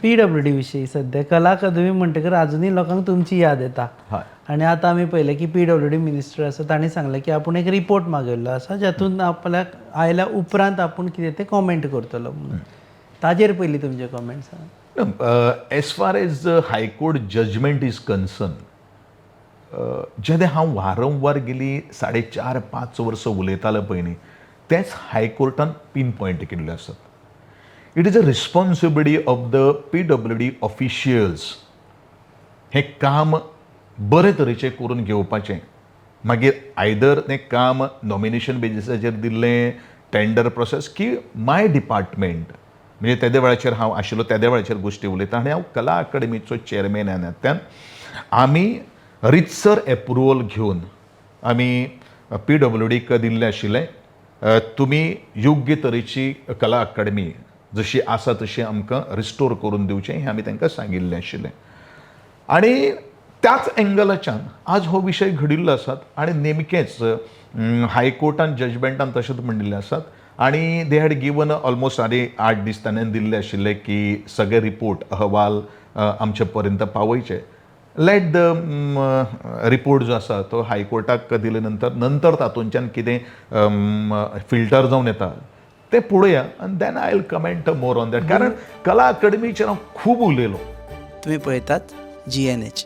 PWD विषयी सध्या कला अकादमी म्हणटकर अजूनही लोकांक तुमची याद येता. हय आणि आता आम्ही पळयलें की PWD मिनिस्टर आसा तांणी सांगलें की आपूण एक रिपोर्ट मागयल्लो आसा जातून आपल्याक आयल्या उपरांत आपूण कितें तें कॉमेंट करतलो म्हणून. ताजेर पयलीं तुमचे कॉमेंट सांग. As far as high court judgment is concern, जेन्ना हांव वारंवार गेली 4.5-5 वर्सां उलयतालो पळय न्ही, तेच हायकोर्टान पिन पॉयंट केल्ले आसात. It is a responsibility of the PWD officials हें काम बरे तरेचें करून घेवपाचें. मागीर आयदर तें काम नॉमिनेशन बेजिसाचेर दिल्लें, टेंडर प्रोसेस, की माय डिपार्टमेंट म्हणजे तेद्या वेळाचेर हांव आशिल्लो तेद्या वेळाचेर गोश्टी उलयता आनी हांव कला अकादमीचो चेअरमॅन ह्या नात्यान आमी रितसर एप्रुवल घेवन आमी PWDक दिल्लें आशिल्लें, तुमी योग्य तरेची कला अकादमी जशी आसा तशी आमकां रिस्टोर करून दिवचें हें आमी तांकां सांगिल्लें आशिल्लें. आणि त्याच एंगलाच्यान आज हो विशय घडिल्लो आसात आणि नेमकेच हायकोर्टान जजमेंटान तशेंच म्हणिल्लें आसात आणि दे हॅड गिवन ऑलमोस्ट 8 दीस ताणें दिल्ले आशिल्ले की सगळे रिपोर्ट अहवाल आमचे पर्यंत पावयचे. लेट द रिपोर्ट जो आसा तो हायकोर्टाक दिले नंतर तातूंतल्यान कितें फिल्टर जावन येता तें पळोवया आनी then I will comment more on that. कारण कला अकादमीचेर हांव खूब उलयलो. तुम्ही पळयतात GNH.